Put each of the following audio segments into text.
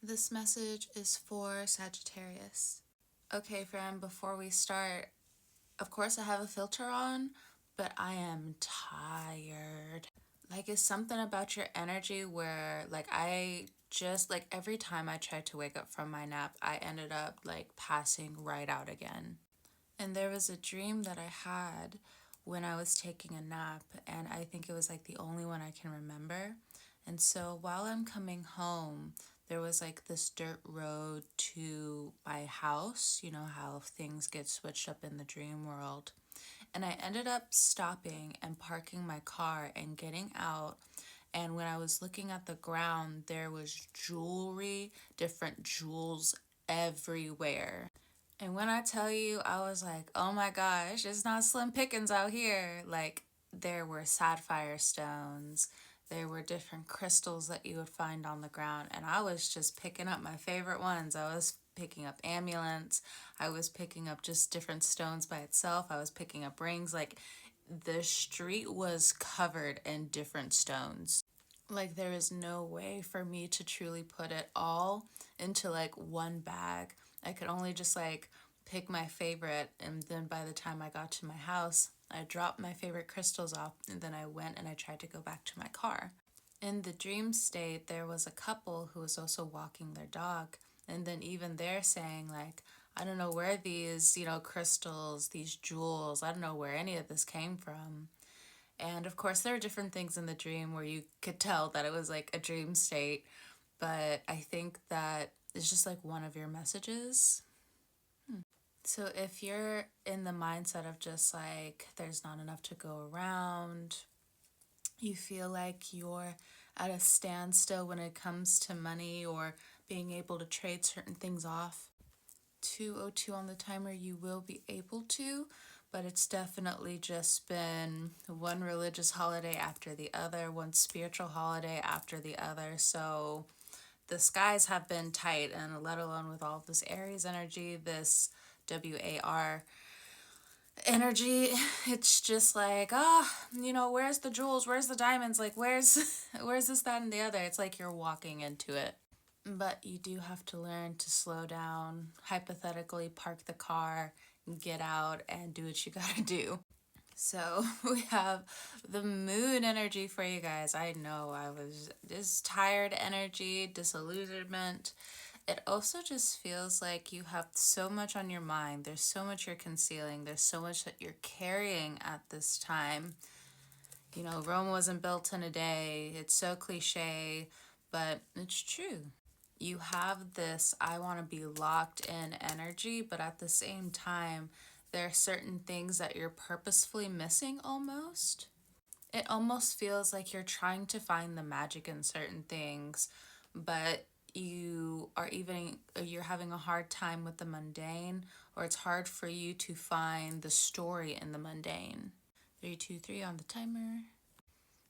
This message is for Sagittarius. Okay, friend, before we start, of course I have a filter on, but I am tired. Like, it's something about your energy where, like, I just, like, every time I tried to wake up from my nap, I ended up, like, passing right out again. And there was a dream that I had when I was taking a nap, and I think it was like the only one I can remember. And so while I'm coming home, there was like this dirt road to my house. You know how things get switched up in the dream world. And I ended up stopping and parking my car and getting out. And when I was looking at the ground, there was jewelry, different jewels everywhere. And when I tell you, I was like, oh my gosh, it's not slim pickings out here. Like, there were sapphire stones, there were different crystals that you would find on the ground. And I was just picking up my favorite ones. I was picking up amulets, I was picking up just different stones by itself, I was picking up rings. Like, the street was covered in different stones. Like, there is no way for me to truly put it all into like one bag. I could only just like pick my favorite, and then by the time I got to my house, I dropped my favorite crystals off, and then I went and I tried to go back to my car. In the dream state, there was a couple who was also walking their dog, and then even they're saying like, I don't know where these, crystals, these jewels, I don't know where any of this came from. And of course, there are different things in the dream where you could tell that it was like a dream state, but I think that is just like one of your messages. So if you're in the mindset of just like there's not enough to go around, you feel like you're at a standstill when it comes to money or being able to trade certain things off, 202 on the timer, you will be able to, but it's definitely just been one religious holiday after the other, one spiritual holiday after the other. So the skies have been tight, and let alone with all of this Aries energy, this WAR energy, it's just like, where's the jewels? Where's the diamonds? Like, where's this, that, and the other? It's like you're walking into it. But you do have to learn to slow down, hypothetically park the car, get out, and do what you gotta do. So we have the moon energy for you guys. I know I was just tired energy, disillusionment. It also just feels like you have so much on your mind. There's so much you're concealing. There's so much that you're carrying at this time. Rome wasn't built in a day. It's so cliche, but it's true. You have this I want to be locked in energy, but at the same time, there are certain things that you're purposefully missing almost. It almost feels like you're trying to find the magic in certain things, but you're having a hard time with the mundane, or it's hard for you to find the story in the mundane. 323 on the timer.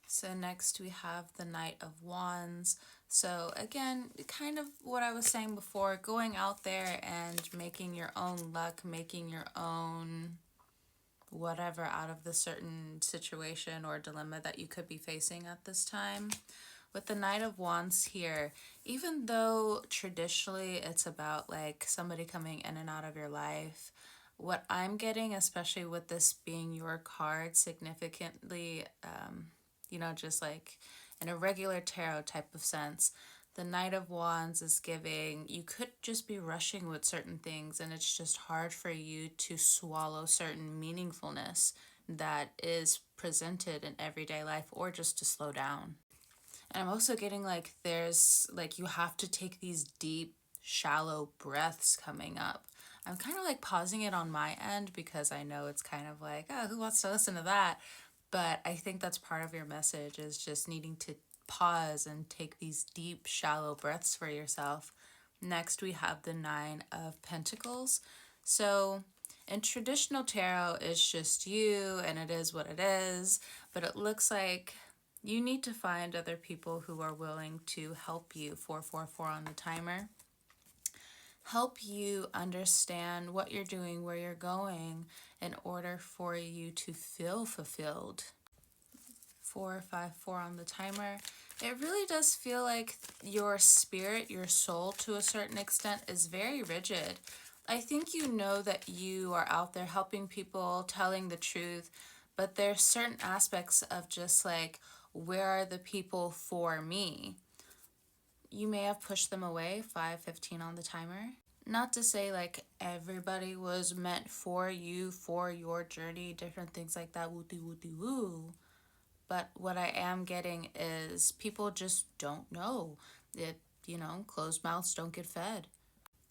So next we have the Knight of Wands. So again, kind of what I was saying before, going out there and making your own luck, making your own whatever out of the certain situation or dilemma that you could be facing at this time. With the Knight of Wands here, even though traditionally it's about like somebody coming in and out of your life, what I'm getting, especially with this being your card, significantly, just like in a regular tarot type of sense, the Knight of Wands is giving, you could just be rushing with certain things, and it's just hard for you to swallow certain meaningfulness that is presented in everyday life, or just to slow down. And I'm also getting like there's like you have to take these deep, shallow breaths coming up. I'm kind of like pausing it on my end because I know it's kind of like, oh, who wants to listen to that? But I think that's part of your message, is just needing to pause and take these deep, shallow breaths for yourself. Next, we have the Nine of Pentacles. So in traditional tarot, it's just you and it is what it is, but it looks like you need to find other people who are willing to help you, 444 on the timer. Help you understand what you're doing, where you're going, in order for you to feel fulfilled. 454 on the timer. It really does feel like your spirit, your soul to a certain extent, is very rigid. I think you know that you are out there helping people, telling the truth, but there's certain aspects of just like, where are the people for me? You may have pushed them away, 5:15 on the timer. Not to say like everybody was meant for you, for your journey, different things like that, woo woo woo. But what I am getting is people just don't know. Closed mouths don't get fed.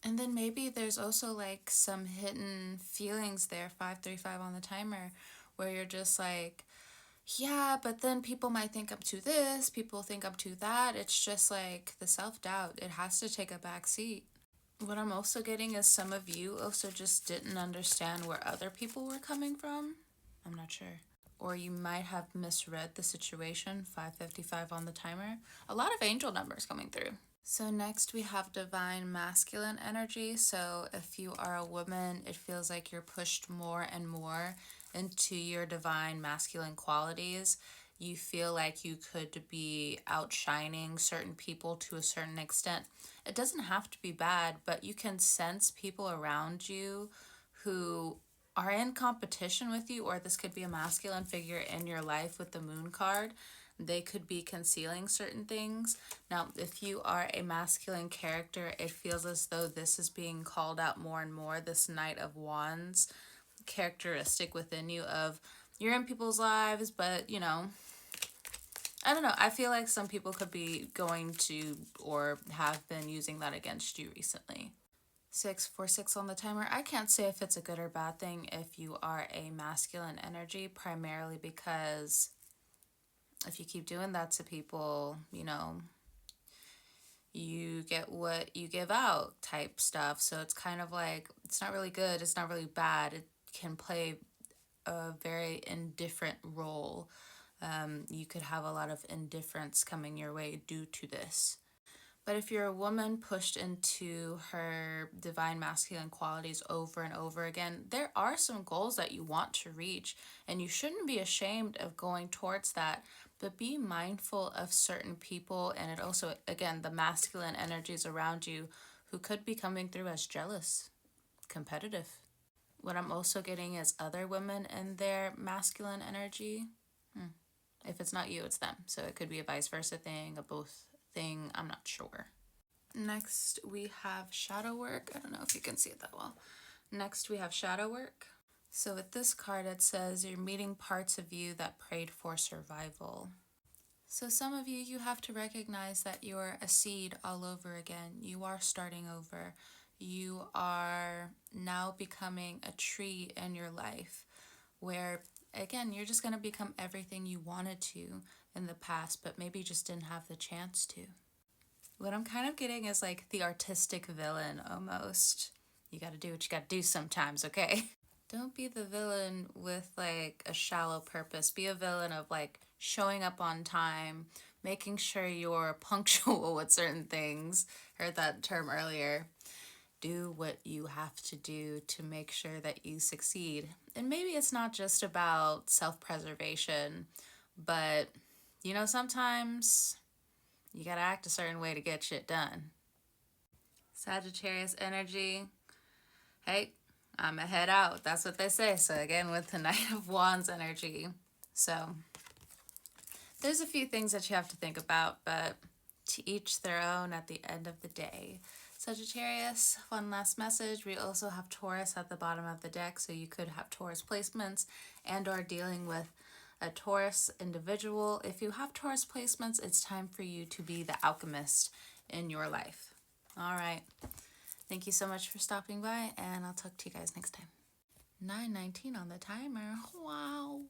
And then maybe there's also like some hidden feelings there, 5:35 on the timer, where you're just like, yeah, but then people might think I'm to this, people think I'm to that. It's just like the self doubt. It has to take a back seat. What I'm also getting is some of you also just didn't understand where other people were coming from. I'm not sure. Or you might have misread the situation, 5:55 on the timer. A lot of angel numbers coming through. So next we have divine masculine energy. So if you are a woman, it feels like you're pushed more and more into your divine masculine qualities. You feel like you could be outshining certain people to a certain extent. It doesn't have to be bad, but you can sense people around you who are in competition with you, or this could be a masculine figure in your life with the moon card. They could be concealing certain things. Now, if you are a masculine character, it feels as though this is being called out more and more, this Knight of Wands characteristic within you of you're in people's lives, but I don't know. I feel like some people could be going to or have been using that against you recently. 646 on the timer. I can't say if it's a good or bad thing if you are a masculine energy, primarily because if you keep doing that to people, you get what you give out type stuff. So it's kind of like, it's not really good, it's not really bad. It can play a very indifferent role. You could have a lot of indifference coming your way due to this. But if you're a woman pushed into her divine masculine qualities over and over again, there are some goals that you want to reach, and you shouldn't be ashamed of going towards that. But be mindful of certain people, and it also, again, the masculine energies around you who could be coming through as jealous, competitive. What I'm also getting is other women in their masculine energy. If it's not you, it's them. So it could be a vice versa thing, a both thing. I'm not sure. Next, we have shadow work. I don't know if you can see it that well. Next, we have shadow work. So with this card, it says you're meeting parts of you that prayed for survival. So some of you, you have to recognize that you're a seed all over again. You are starting over. You are now becoming a tree in your life where, again, you're just going to become everything you wanted to in the past, but maybe just didn't have the chance to. What I'm kind of getting is like the artistic villain almost. You gotta do what you gotta do sometimes, okay? Don't be the villain with like a shallow purpose. Be a villain of like showing up on time, making sure you're punctual with certain things. Heard that term earlier. Do what you have to do to make sure that you succeed. And maybe it's not just about self-preservation, but sometimes you gotta act a certain way to get shit done. Sagittarius energy. Hey, I'm a head out. That's what they say. So again, with the Knight of Wands energy. So there's a few things that you have to think about, but to each their own at the end of the day. Sagittarius, one last message. We also have Taurus at the bottom of the deck, so you could have Taurus placements and or dealing with a Taurus individual. If you have Taurus placements, it's time for you to be the alchemist in your life. All right. Thank you so much for stopping by, and I'll talk to you guys next time. 9:19 on the timer. Wow.